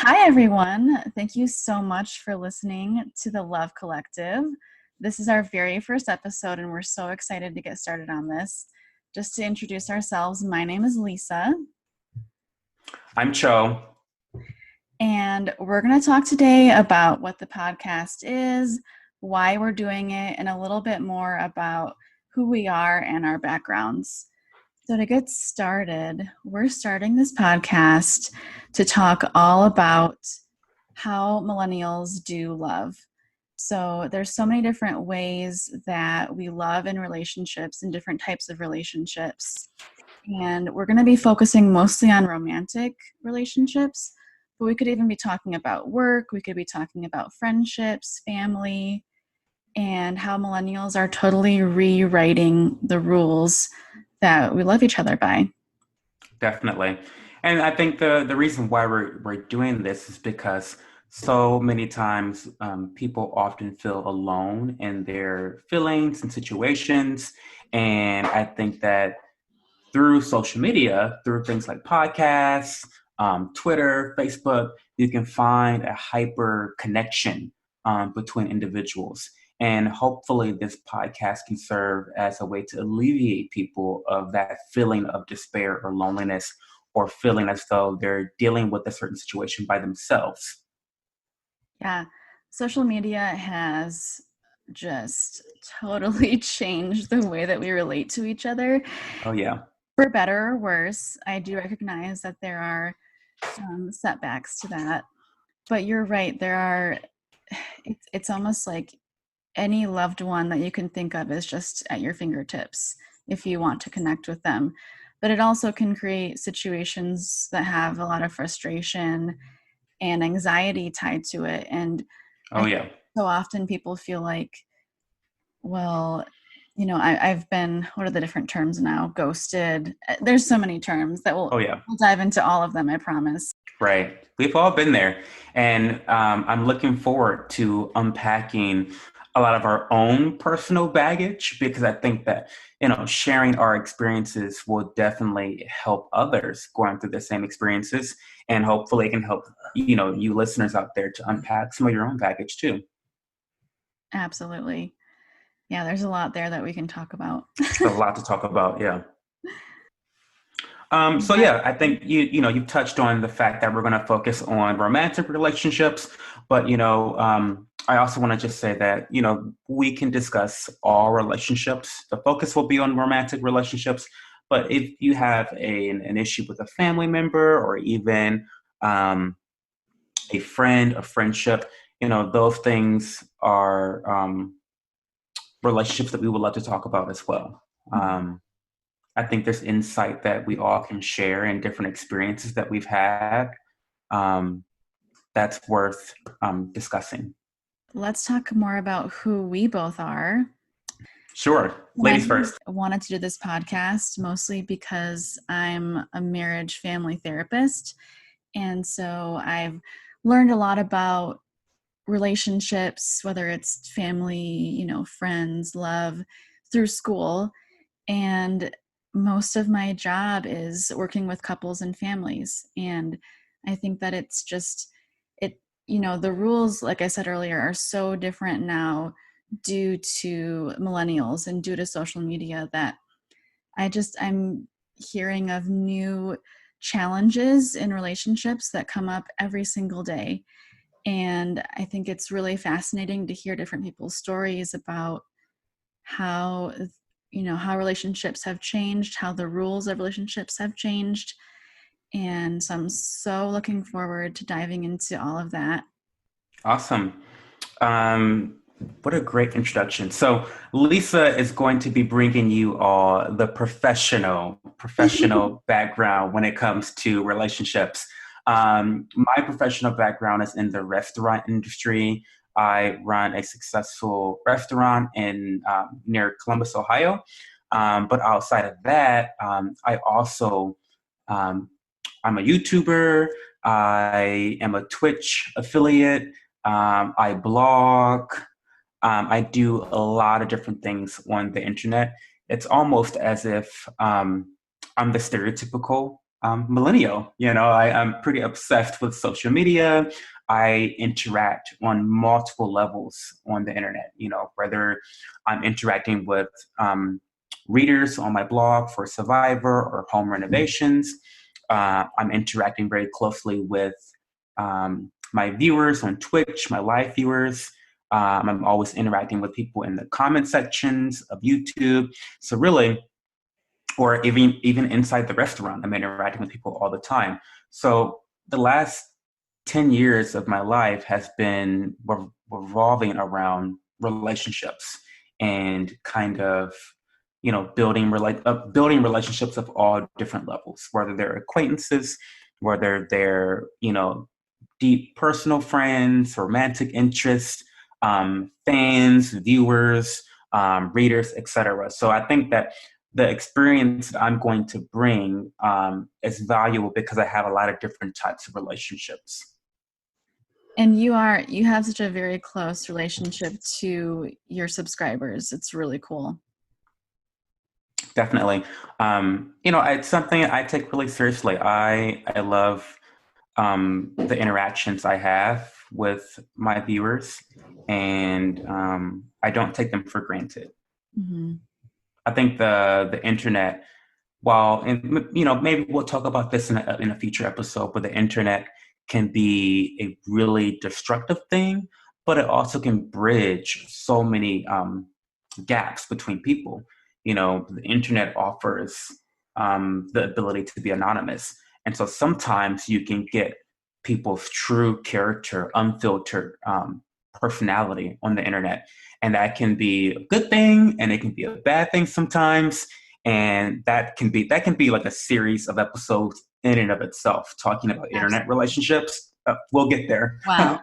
Hi, everyone. Thank you so much for listening to the Love Collective. This is our very first episode, and we're so excited to get started on this. Just to introduce ourselves, my name is Lisa. I'm Cho. And we're going to talk today about what the podcast is, why we're doing it, and a little bit more about who we are and our backgrounds. So to get started, we're starting this podcast to talk all about how millennials do love. So there's so many different ways that we love in relationships and different types of relationships. And we're going to be focusing mostly on romantic relationships, but we could even be talking about work. We could be talking about friendships, family, and how millennials are totally rewriting the rules that we love each other by. Definitely. And I think the reason why we're doing this is because so many times people often feel alone in their feelings and situations. And I think that through social media, through things like podcasts, Twitter, Facebook, you can find a hyper connection between individuals. And hopefully, this podcast can serve as a way to alleviate people of that feeling of despair or loneliness, or feeling as though they're dealing with a certain situation by themselves. Yeah, social media has just totally changed the way that we relate to each other. Oh, yeah. For better or worse, I do recognize that there are some setbacks to that. But you're right, it's almost like any loved one that you can think of is just at your fingertips if you want to connect with them. But it also can create situations that have a lot of frustration and anxiety tied to it. And I Oh, think yeah. so often people feel like, well, I've been, what are the different terms now? Ghosted. There's so many terms that Oh, yeah. we'll dive into all of them, I promise. Right. We've all been there. And I'm looking forward to unpacking a lot of our own personal baggage, because I think that, sharing our experiences will definitely help others going through the same experiences. And hopefully it can help, you listeners out there to unpack some of your own baggage too. Absolutely. Yeah, there's a lot there that we can talk about. A lot to talk about. Yeah. So But yeah, I think you've touched on the fact that we're going to focus on romantic relationships, but I also want to just say that we can discuss all relationships. The focus will be on romantic relationships, but if you have an issue with a family member, or even a friend, a friendship, those things are relationships that we would love to talk about as well. I think there's insight that we all can share in different experiences that we've had. Um, that's worth discussing. let's talk more about who we both are. Sure. And I Ladies first. wanted to do this podcast mostly because I'm a marriage family therapist. And so I've learned a lot about relationships, whether it's family, friends, love, through school. And most of my job is working with couples and families. And I think that it's just, the rules, like I said earlier, are so different now due to millennials and due to social media that I'm hearing of new challenges in relationships that come up every single day. And I think it's really fascinating to hear different people's stories about how, how relationships have changed, how the rules of relationships have changed. And so I'm so looking forward to diving into all of that. Awesome. Um, what a great introduction. So Lisa is going to be bringing you all the professional background when it comes to relationships. My professional background is in the restaurant industry. I run a successful restaurant in near Columbus, Ohio. But outside of that, I also I'm a YouTuber. I am a Twitch affiliate. I blog. I do a lot of different things on the internet. It's almost as if I'm the stereotypical millennial. I'm pretty obsessed with social media. I interact on multiple levels on the internet, whether I'm interacting with readers on my blog for Survivor or home renovations. I'm interacting very closely with my viewers on Twitch, my live viewers. I'm always interacting with people in the comment sections of YouTube. So really, or even inside the restaurant, I'm interacting with people all the time. So the last 10 years of my life has been revolving around relationships and kind of building relationships of all different levels, whether they're acquaintances, whether they're deep personal friends, romantic interests, fans, viewers, readers, etc. So I think that the experience that I'm going to bring is valuable because I have a lot of different types of relationships. And you have such a very close relationship to your subscribers. It's really cool. Definitely. It's something I take really seriously. I love the interactions I have with my viewers, and I don't take them for granted. Mm-hmm. I think the internet, while and maybe we'll talk about this in a future episode, but the internet can be a really destructive thing, but it also can bridge so many gaps between people. The internet offers the ability to be anonymous. And so sometimes you can get people's true character, unfiltered personality on the internet. And that can be a good thing and it can be a bad thing sometimes. And that can be like a series of episodes in and of itself, talking about internet relationships. We'll get there. Wow.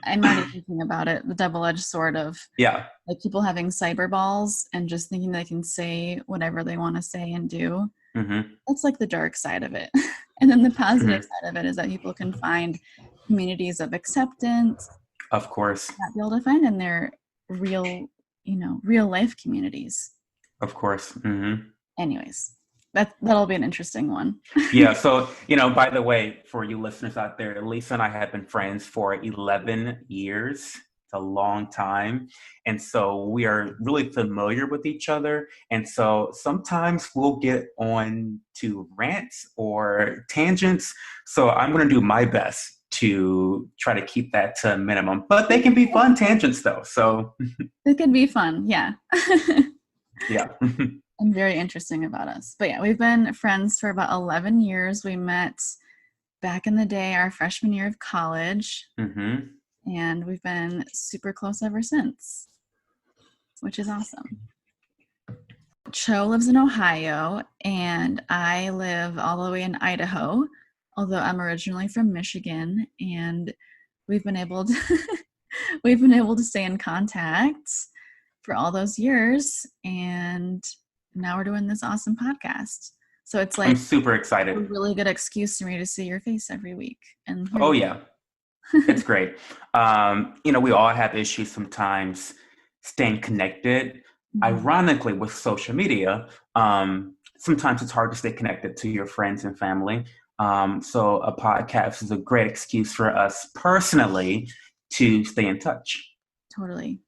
I'm already thinking about it. The double-edged sword of Yeah. like people having cyberballs and just thinking they can say whatever they want to say and do. Mm-hmm. That's like the dark side of it. And then the positive Mm-hmm. side of it is that people can find communities of acceptance Of course. that be able to find in their real life communities. Of course. Mm-hmm. Anyways, that'll be an interesting one. Yeah. So, by the way, for you listeners out there, Lisa and I have been friends for 11 years. It's a long time. And so we are really familiar with each other. And so sometimes we'll get on to rants or tangents. So I'm going to do my best to try to keep that to a minimum, but they can be fun tangents though. So It could be fun. Yeah. yeah. And very interesting about us. But yeah, we've been friends for about 11 years. We met back in the day, our freshman year of college, Mm-hmm. and we've been super close ever since, which is awesome. Cho lives in Ohio, and I live all the way in Idaho, although I'm originally from Michigan, and we've been able to stay in contact for all those years, and now we're doing this awesome podcast. So it's like I'm super excited. a really good excuse for me to see your face every week. And Oh yeah. It's great. We all have issues sometimes staying connected. Mm-hmm. Ironically, with social media, sometimes it's hard to stay connected to your friends and family. So a podcast is a great excuse for us personally to stay in touch. Totally.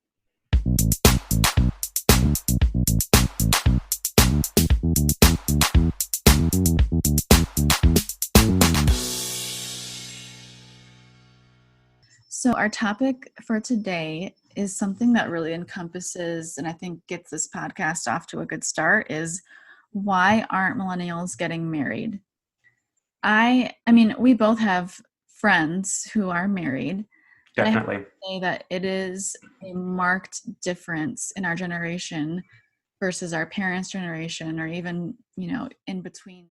So our topic for today is something that really encompasses, and I think gets this podcast off to a good start, is why aren't millennials getting married? I mean, we both have friends who are married. Definitely. I have to say that it is a marked difference in our generation versus our parents' generation, or even, in between.